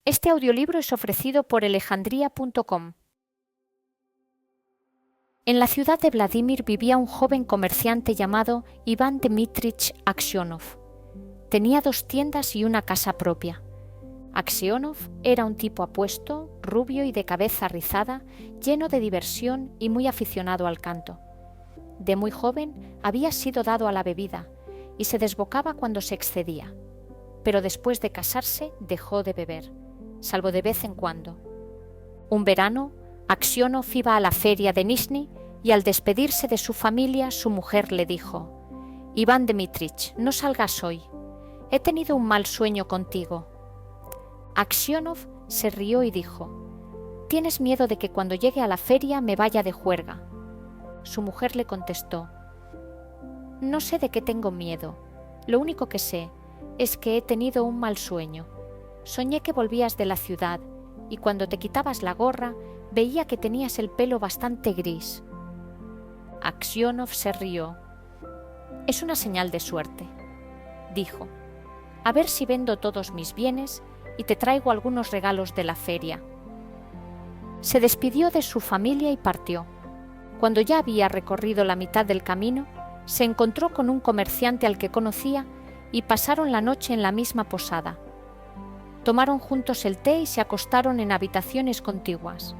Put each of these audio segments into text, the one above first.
Este audiolibro es ofrecido por alejandría.com. En la ciudad de Vladimir vivía un joven comerciante llamado Iván Dmitrich Aksionov. Tenía 2 tiendas y una casa propia. Aksionov era un tipo apuesto, rubio y de cabeza rizada, lleno de diversión y muy aficionado al canto. De muy joven había sido dado a la bebida y se desbocaba cuando se excedía, pero después de casarse dejó de beber, salvo de vez en cuando. Un verano, Aksionov iba a la feria de Nizhny y al despedirse de su familia, su mujer le dijo: «Iván Dmitrich, no salgas hoy. He tenido un mal sueño contigo». Aksionov se rió y dijo: «¿Tienes miedo de que cuando llegue a la feria me vaya de juerga?». Su mujer le contestó: «No sé de qué tengo miedo. Lo único que sé es que he tenido un mal sueño. Soñé que volvías de la ciudad y cuando te quitabas la gorra veía que tenías el pelo bastante gris». Aksionov se rió. «Es una señal de suerte», dijo. «A ver si vendo todos mis bienes y te traigo algunos regalos de la feria». Se despidió de su familia y partió. Cuando ya había recorrido la mitad del camino, se encontró con un comerciante al que conocía y pasaron la noche en la misma posada. Tomaron juntos el té y se acostaron en habitaciones contiguas.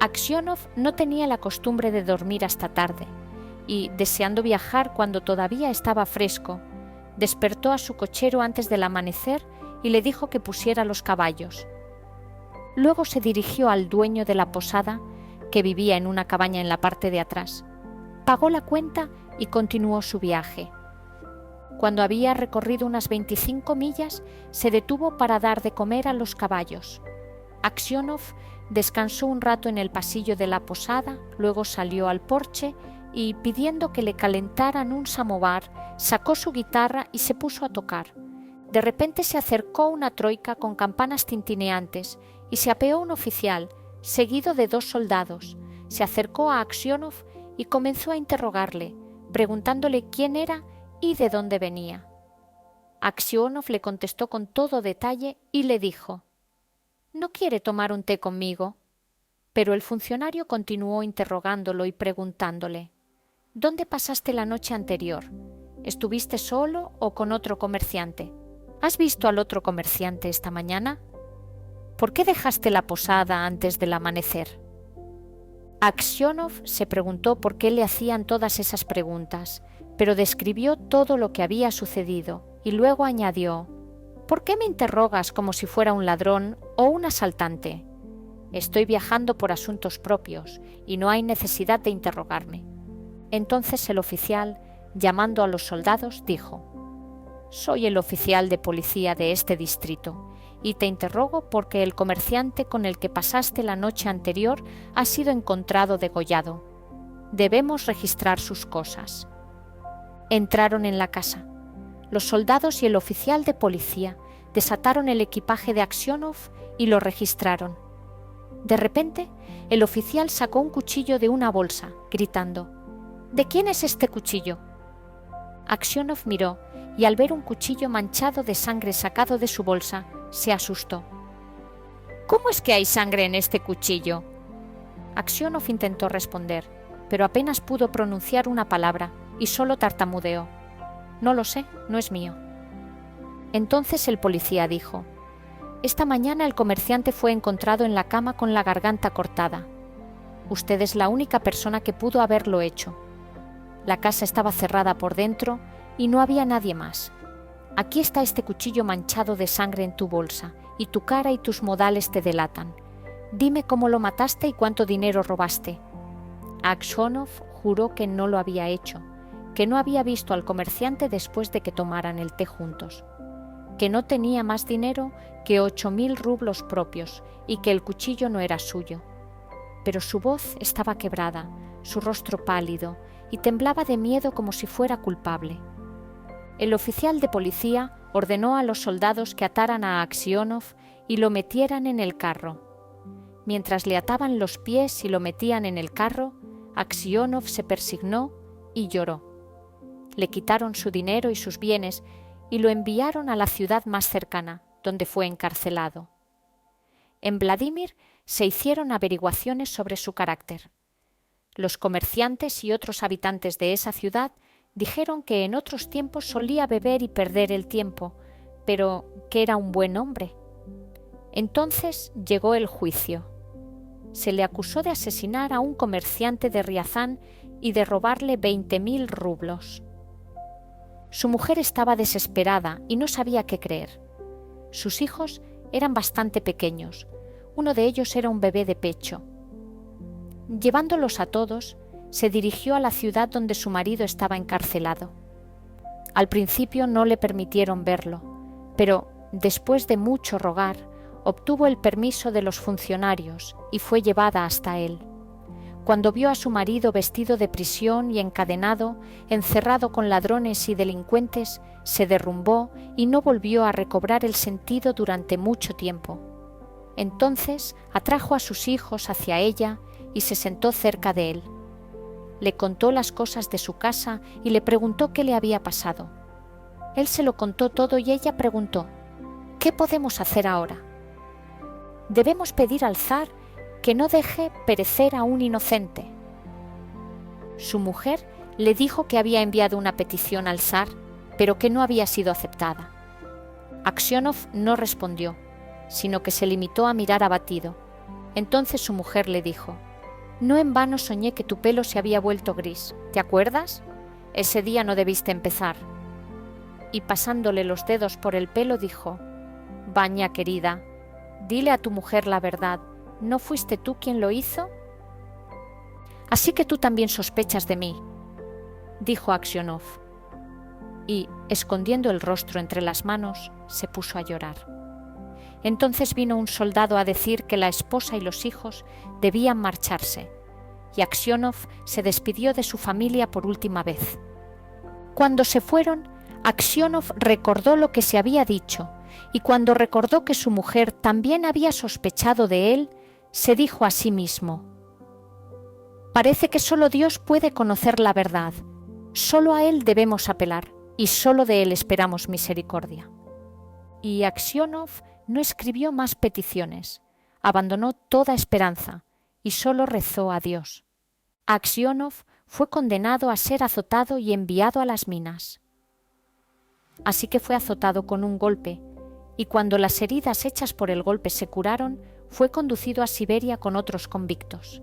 Aksionov no tenía la costumbre de dormir hasta tarde y, deseando viajar cuando todavía estaba fresco, despertó a su cochero antes del amanecer y le dijo que pusiera los caballos. Luego se dirigió al dueño de la posada, que vivía en una cabaña en la parte de atrás. Pagó la cuenta y continuó su viaje. Cuando había recorrido unas 25 millas, se detuvo para dar de comer a los caballos. Aksionov descansó un rato en el pasillo de la posada, luego salió al porche y, pidiendo que le calentaran un samovar, sacó su guitarra y se puso a tocar. De repente se acercó una troika con campanas tintineantes y se apeó un oficial, seguido de 2 soldados. Se acercó a Aksionov y comenzó a interrogarle, preguntándole quién era y de dónde venía. Aksionov le contestó con todo detalle y le dijo: «¿No quiere tomar un té conmigo?». Pero el funcionario continuó interrogándolo y preguntándole: «¿Dónde pasaste la noche anterior? ¿Estuviste solo o con otro comerciante? ¿Has visto al otro comerciante esta mañana? ¿Por qué dejaste la posada antes del amanecer?». Aksionov se preguntó por qué le hacían todas esas preguntas, pero describió todo lo que había sucedido y luego añadió: «¿Por qué me interrogas como si fuera un ladrón o un asaltante? Estoy viajando por asuntos propios y no hay necesidad de interrogarme». Entonces el oficial, llamando a los soldados, dijo: «Soy el oficial de policía de este distrito y te interrogo porque el comerciante con el que pasaste la noche anterior ha sido encontrado degollado. Debemos registrar sus cosas». Entraron en la casa. Los soldados y el oficial de policía desataron el equipaje de Aksionov y lo registraron. De repente, el oficial sacó un cuchillo de una bolsa, gritando: «¿De quién es este cuchillo?». Aksionov miró y al ver un cuchillo manchado de sangre sacado de su bolsa, se asustó. «¿Cómo es que hay sangre en este cuchillo?». Aksionov intentó responder, pero apenas pudo pronunciar una palabra y solo tartamudeó: «No lo sé, no es mío». Entonces el policía dijo: «Esta mañana el comerciante fue encontrado en la cama con la garganta cortada. Usted es la única persona que pudo haberlo hecho. La casa estaba cerrada por dentro y no había nadie más. Aquí está este cuchillo manchado de sangre en tu bolsa y tu cara y tus modales te delatan. Dime cómo lo mataste y cuánto dinero robaste». Aksionov juró que no lo había hecho, que no había visto al comerciante después de que tomaran el té juntos, que no tenía más dinero que 8.000 rublos propios y que el cuchillo no era suyo. Pero su voz estaba quebrada, su rostro pálido, y temblaba de miedo como si fuera culpable. El oficial de policía ordenó a los soldados que ataran a Aksionov y lo metieran en el carro. Mientras le ataban los pies y lo metían en el carro, Aksionov se persignó y lloró. Le quitaron su dinero y sus bienes y lo enviaron a la ciudad más cercana, donde fue encarcelado. en Vladimir se hicieron averiguaciones sobre su carácter. Los comerciantes y otros habitantes de esa ciudad dijeron que en otros tiempos solía beber y perder el tiempo, pero que era un buen hombre. Entonces llegó el juicio. Se le acusó de asesinar a un comerciante de Riazán y de robarle 20.000 rublos. Su mujer estaba desesperada y no sabía qué creer. Sus hijos eran bastante pequeños. Uno de ellos era un bebé de pecho. Llevándolos a todos, se dirigió a la ciudad donde su marido estaba encarcelado. Al principio no le permitieron verlo, pero después de mucho rogar, obtuvo el permiso de los funcionarios y fue llevada hasta él. Cuando vio a su marido vestido de prisión y encadenado, encerrado con ladrones y delincuentes, se derrumbó y no volvió a recobrar el sentido durante mucho tiempo. Entonces atrajo a sus hijos hacia ella y se sentó cerca de él. Le contó las cosas de su casa y le preguntó qué le había pasado. Él se lo contó todo y ella preguntó: ¿qué podemos hacer ahora? Debemos pedir al zar que no deje perecer a un inocente. Su mujer le dijo que había enviado una petición al zar, pero que no había sido aceptada. Aksionov no respondió, sino que se limitó a mirar abatido. Entonces su mujer le dijo: no en vano soñé que tu pelo se había vuelto gris. ¿Te acuerdas? Ese día no debiste empezar. Y pasándole los dedos por el pelo dijo: Baña, querida, dile a tu mujer la verdad. ¿No fuiste tú quien lo hizo? Así que tú también sospechas de mí, dijo Aksionov. Y, escondiendo el rostro entre las manos, se puso a llorar. Entonces vino un soldado a decir que la esposa y los hijos debían marcharse, y Aksionov se despidió de su familia por última vez. Cuando se fueron, Aksionov recordó lo que se había dicho, y cuando recordó que su mujer también había sospechado de él, se dijo a sí mismo: parece que solo Dios puede conocer la verdad, solo a Él debemos apelar, y solo de Él esperamos misericordia. Y Aksionov no escribió más peticiones, abandonó toda esperanza y solo rezó a Dios. Aksionov fue condenado a ser azotado y enviado a las minas. Así que fue azotado con un golpe, y cuando las heridas hechas por el golpe se curaron, fue conducido a Siberia con otros convictos.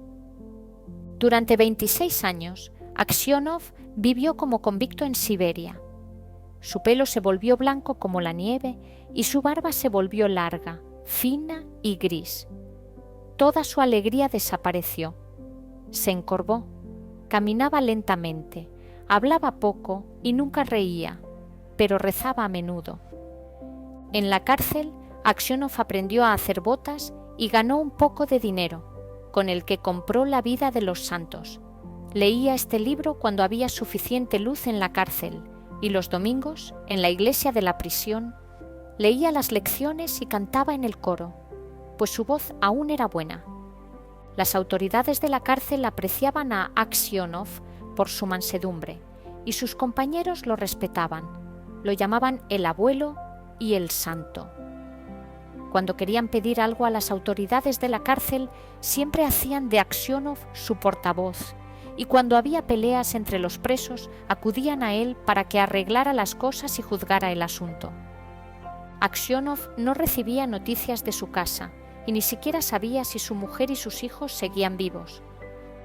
Durante 26 años, Aksionov vivió como convicto en Siberia. Su pelo se volvió blanco como la nieve y su barba se volvió larga, fina y gris. Toda su alegría desapareció. Se encorvó, caminaba lentamente, hablaba poco y nunca reía, pero rezaba a menudo. En la cárcel, Aksionov aprendió a hacer botas y ganó un poco de dinero, con el que compró la vida de los santos. Leía este libro cuando había suficiente luz en la cárcel, y los domingos, en la iglesia de la prisión, leía las lecciones y cantaba en el coro, pues su voz aún era buena. Las autoridades de la cárcel apreciaban a Aksionov por su mansedumbre, y sus compañeros lo respetaban. Lo llamaban el abuelo y el santo. Cuando querían pedir algo a las autoridades de la cárcel, siempre hacían de Aksionov su portavoz, y cuando había peleas entre los presos, acudían a él para que arreglara las cosas y juzgara el asunto. Aksionov no recibía noticias de su casa, y ni siquiera sabía si su mujer y sus hijos seguían vivos.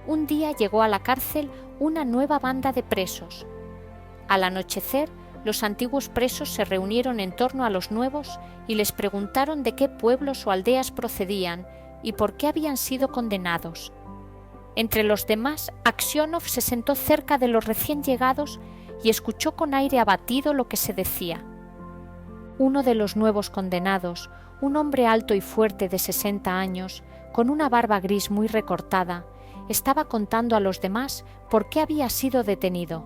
Un día llegó a la cárcel una nueva banda de presos. Al anochecer, los antiguos presos se reunieron en torno a los nuevos y les preguntaron de qué pueblos o aldeas procedían y por qué habían sido condenados. Entre los demás, Aksionov se sentó cerca de los recién llegados y escuchó con aire abatido lo que se decía. Uno de los nuevos condenados, un hombre alto y fuerte de 60 años, con una barba gris muy recortada, estaba contando a los demás por qué había sido detenido.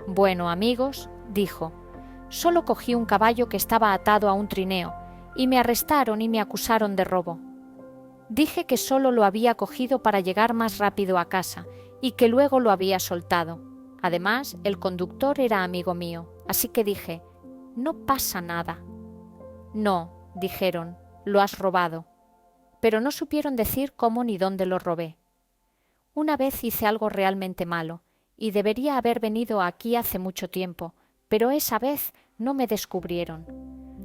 «Bueno, amigos», dijo, «solo cogí un caballo que estaba atado a un trineo, y me arrestaron y me acusaron de robo. Dije que solo lo había cogido para llegar más rápido a casa, y que luego lo había soltado. Además, el conductor era amigo mío, así que dije, no pasa nada». «No», dijeron, lo has robado. Pero no supieron decir cómo ni dónde lo robé. Una vez hice algo realmente malo, y debería haber venido aquí hace mucho tiempo, pero esa vez no me descubrieron.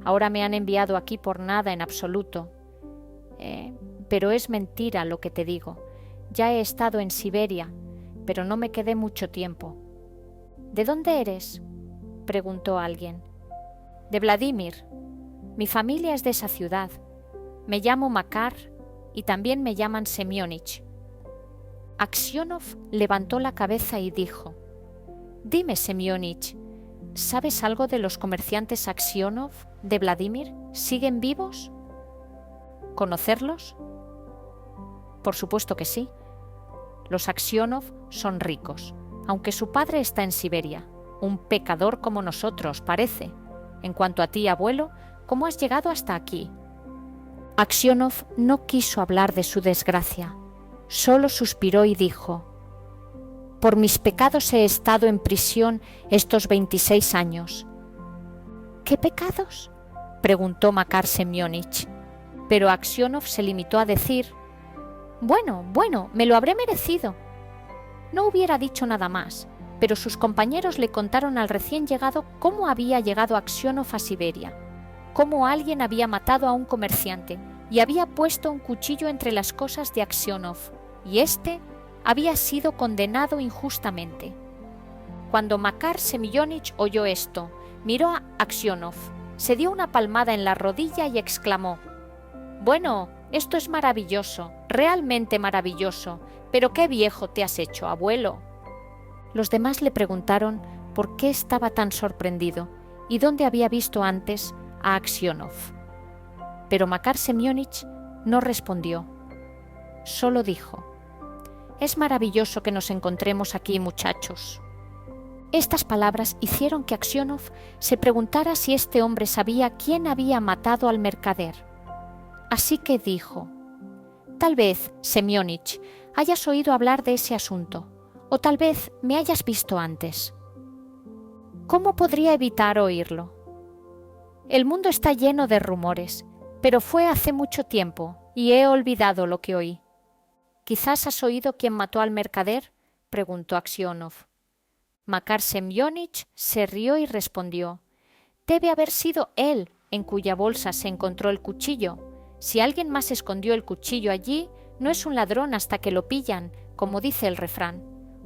Ahora me han enviado aquí por nada en absoluto. Pero es mentira lo que te digo. Ya he estado en Siberia, pero no me quedé mucho tiempo. ¿De dónde eres?, preguntó alguien. De Vladimir. Mi familia es de esa ciudad. Me llamo Makar y también me llaman Semyonich. Aksionov levantó la cabeza y dijo: Dime, Semyonich, ¿sabes algo de los comerciantes Aksionov de Vladimir? ¿Siguen vivos? ¿Conocerlos? Por supuesto que sí. Los Aksionov son ricos, aunque su padre está en Siberia. Un pecador como nosotros, parece. En cuanto a ti, abuelo, ¿cómo has llegado hasta aquí? Aksionov no quiso hablar de su desgracia. Solo suspiró y dijo: Por mis pecados he estado en prisión estos 26 años. ¿Qué pecados?, preguntó Makar Semyonich. Pero Aksionov se limitó a decir: Bueno, me lo habré merecido. No hubiera dicho nada más, pero sus compañeros le contaron al recién llegado cómo había llegado Aksionov a Siberia, cómo alguien había matado a un comerciante y había puesto un cuchillo entre las cosas de Aksionov, y éste había sido condenado injustamente. Cuando Makar Semyonich oyó esto, miró a Aksionov, se dio una palmada en la rodilla y exclamó: Bueno, esto es maravilloso, realmente maravilloso, pero qué viejo te has hecho, abuelo. Los demás le preguntaron por qué estaba tan sorprendido y dónde había visto antes a Aksionov. Pero Makar Semyonich no respondió. Solo dijo: Es maravilloso que nos encontremos aquí, muchachos. Estas palabras hicieron que Aksionov se preguntara si este hombre sabía quién había matado al mercader. Así que dijo: Tal vez, Semyonich, hayas oído hablar de ese asunto, o tal vez me hayas visto antes. ¿Cómo podría evitar oírlo? El mundo está lleno de rumores, pero fue hace mucho tiempo y he olvidado lo que oí. ¿Quizás has oído quién mató al mercader?, preguntó Aksionov. Makar Semyonich se rió y respondió: Debe haber sido él en cuya bolsa se encontró el cuchillo. Si alguien más escondió el cuchillo allí, no es un ladrón hasta que lo pillan, como dice el refrán.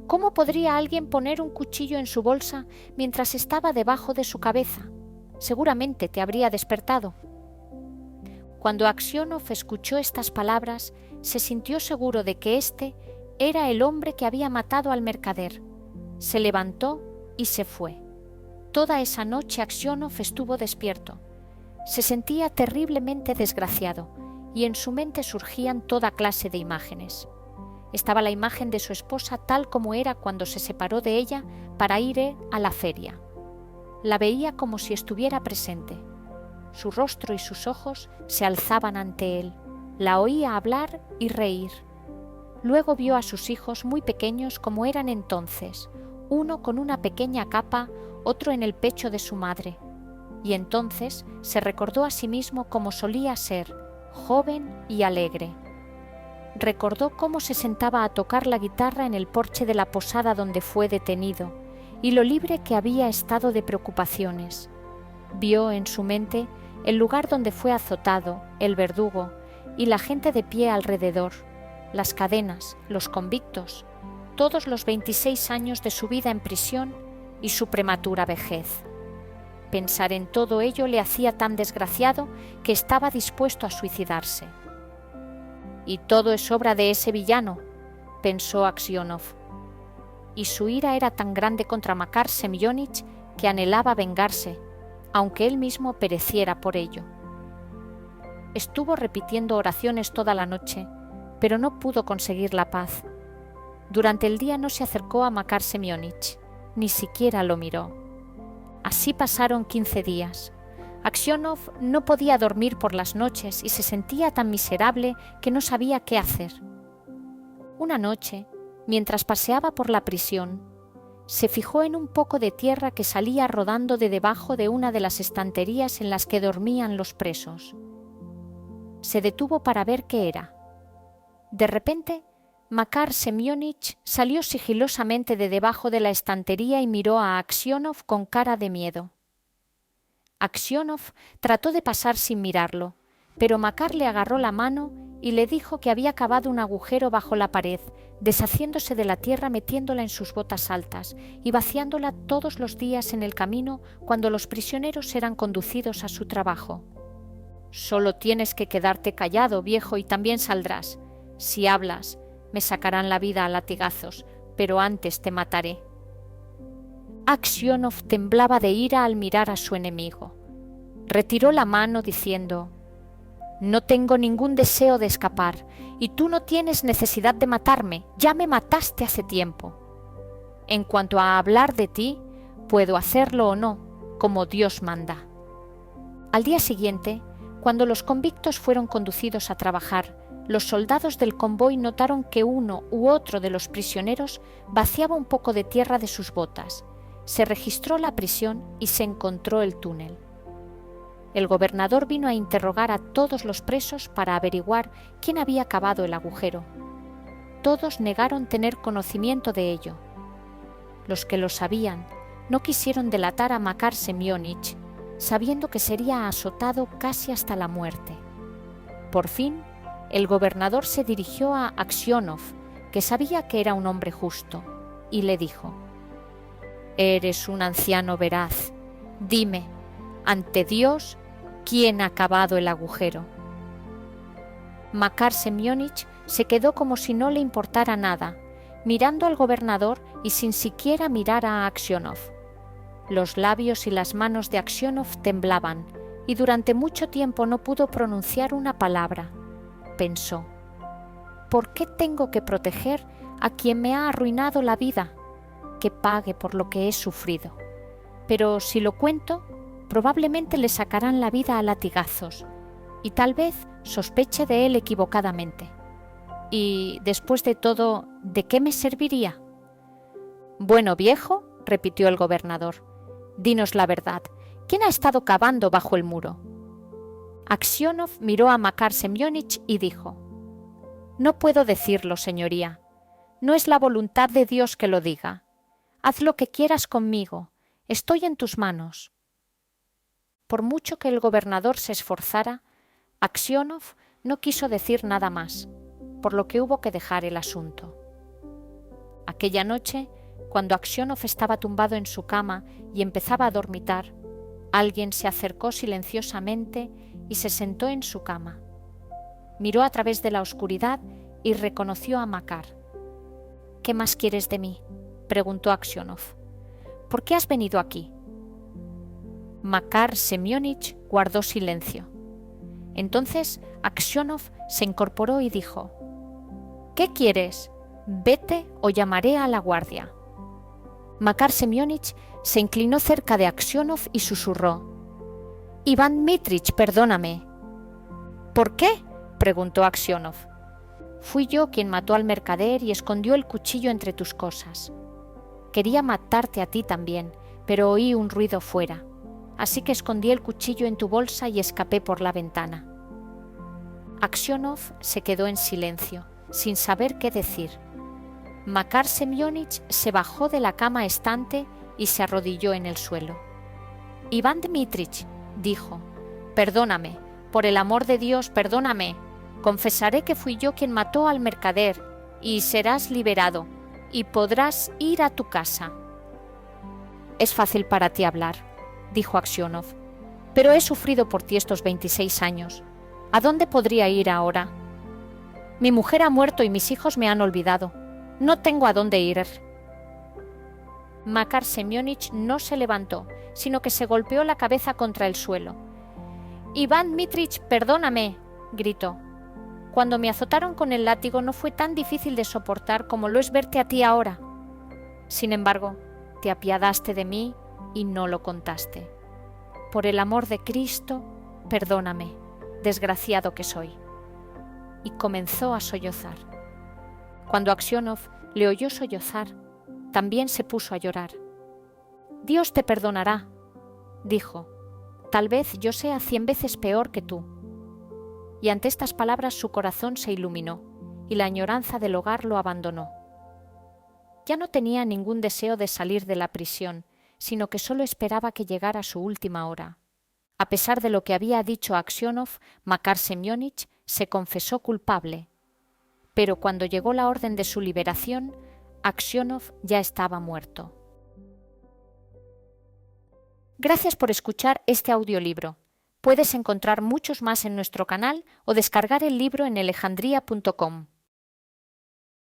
¿Cómo podría alguien poner un cuchillo en su bolsa mientras estaba debajo de su cabeza? Seguramente te habría despertado. Cuando Aksionov escuchó estas palabras, se sintió seguro de que éste era el hombre que había matado al mercader. Se levantó y se fue. Toda esa noche Aksionov estuvo despierto. Se sentía terriblemente desgraciado y en su mente surgían toda clase de imágenes. Estaba la imagen de su esposa tal como era cuando se separó de ella para ir a la feria. La veía como si estuviera presente. Su rostro y sus ojos se alzaban ante él. La oía hablar y reír. Luego vio a sus hijos muy pequeños como eran entonces, uno con una pequeña capa, otro en el pecho de su madre. Y entonces se recordó a sí mismo como solía ser, joven y alegre. Recordó cómo se sentaba a tocar la guitarra en el porche de la posada donde fue detenido, y lo libre que había estado de preocupaciones. Vio en su mente el lugar donde fue azotado, el verdugo, y la gente de pie alrededor, las cadenas, los convictos, todos los 26 años de su vida en prisión y su prematura vejez. Pensar en todo ello le hacía tan desgraciado que estaba dispuesto a suicidarse. «Y todo es obra de ese villano», pensó Aksionov. Y su ira era tan grande contra Makar Semyonich que anhelaba vengarse, aunque él mismo pereciera por ello. Estuvo repitiendo oraciones toda la noche, pero no pudo conseguir la paz. Durante el día no se acercó a Makar Semyonich, ni siquiera lo miró. Así pasaron 15 días. Aksionov no podía dormir por las noches y se sentía tan miserable que no sabía qué hacer. Una noche, mientras paseaba por la prisión, se fijó en un poco de tierra que salía rodando de debajo de una de las estanterías en las que dormían los presos. se detuvo para ver qué era. De repente, Makar Semyonich salió sigilosamente de debajo de la estantería y miró a Aksionov con cara de miedo. Aksionov trató de pasar sin mirarlo, pero Makar le agarró la mano y le dijo que había cavado un agujero bajo la pared, deshaciéndose de la tierra metiéndola en sus botas altas y vaciándola todos los días en el camino cuando los prisioneros eran conducidos a su trabajo. «Solo tienes que quedarte callado, viejo, y también saldrás. Si hablas, me sacarán la vida a latigazos, pero antes te mataré». Aksionov temblaba de ira al mirar a su enemigo. Retiró la mano diciendo: «No tengo ningún deseo de escapar, y tú no tienes necesidad de matarme, ya me mataste hace tiempo. En cuanto a hablar de ti, puedo hacerlo o no, como Dios manda». Al día siguiente, cuando los convictos fueron conducidos a trabajar, los soldados del convoy notaron que uno u otro de los prisioneros vaciaba un poco de tierra de sus botas. Se registró la prisión y se encontró el túnel. El gobernador vino a interrogar a todos los presos para averiguar quién había cavado el agujero. Todos negaron tener conocimiento de ello. Los que lo sabían no quisieron delatar a Makar Semyonich, sabiendo que sería azotado casi hasta la muerte. Por fin, el gobernador se dirigió a Aksionov, que sabía que era un hombre justo, y le dijo: «Eres un anciano veraz. Dime, ante Dios, ¿quién ha cavado el agujero?». Makar Semyonich se quedó como si no le importara nada, mirando al gobernador y sin siquiera mirar a Aksionov. Los labios y las manos de Aksionov temblaban y durante mucho tiempo no pudo pronunciar una palabra. Pensó: ¿por qué tengo que proteger a quien me ha arruinado la vida? Que pague por lo que he sufrido. Pero si lo cuento, probablemente le sacarán la vida a latigazos y tal vez sospeche de él equivocadamente. Y, después de todo, ¿de qué me serviría? «Bueno, viejo», repitió el gobernador, «dinos la verdad. ¿Quién ha estado cavando bajo el muro?». Aksionov miró a Makar Semyonich y dijo: «No puedo decirlo, señoría. No es la voluntad de Dios que lo diga. Haz lo que quieras conmigo. Estoy en tus manos». Por mucho que el gobernador se esforzara, Aksionov no quiso decir nada más, por lo que hubo que dejar el asunto. Aquella noche, cuando Aksionov estaba tumbado en su cama y empezaba a dormitar, alguien se acercó silenciosamente y se sentó en su cama. Miró a través de la oscuridad y reconoció a Makar. «¿Qué más quieres de mí?», preguntó Aksionov. «¿Por qué has venido aquí?». Makar Semyonich guardó silencio. Entonces Aksionov se incorporó y dijo: «¿Qué quieres? Vete o llamaré a la guardia». Makar Semyonich se inclinó cerca de Aksionov y susurró: «Iván Dmitrich, perdóname». «¿Por qué?», preguntó Aksionov. «Fui yo quien mató al mercader y escondió el cuchillo entre tus cosas. Quería matarte a ti también, pero oí un ruido fuera. Así que escondí el cuchillo en tu bolsa y escapé por la ventana». Aksionov se quedó en silencio, sin saber qué decir. Makar Semyonich se bajó de la cama estante y se arrodilló en el suelo. «Iván Dmitrich», dijo, «perdóname, por el amor de Dios, perdóname. Confesaré que fui yo quien mató al mercader y serás liberado y podrás ir a tu casa». «Es fácil para ti hablar», dijo Aksionov, «pero he sufrido por ti estos 26 años. ¿A dónde podría ir ahora? Mi mujer ha muerto y mis hijos me han olvidado. No tengo a dónde ir». Makar Semyonich no se levantó, sino que se golpeó la cabeza contra el suelo. «Iván Dmitrich, perdóname», gritó. «Cuando me azotaron con el látigo no fue tan difícil de soportar como lo es verte a ti ahora. Sin embargo, te apiadaste de mí y no lo contaste. Por el amor de Cristo, perdóname, desgraciado que soy». Y comenzó a sollozar. Cuando Aksionov le oyó sollozar, también se puso a llorar. «Dios te perdonará», dijo. «Tal vez yo sea 100 veces peor que tú». y ante estas palabras su corazón se iluminó, y la añoranza del hogar lo abandonó. Ya no tenía ningún deseo de salir de la prisión, sino que solo esperaba que llegara su última hora. A pesar de lo que había dicho Aksionov, Makar Semyonich se confesó culpable, pero cuando llegó la orden de su liberación, Aksionov ya estaba muerto. Gracias por escuchar este audiolibro. Puedes encontrar muchos más en nuestro canal o descargar el libro en alejandría.com.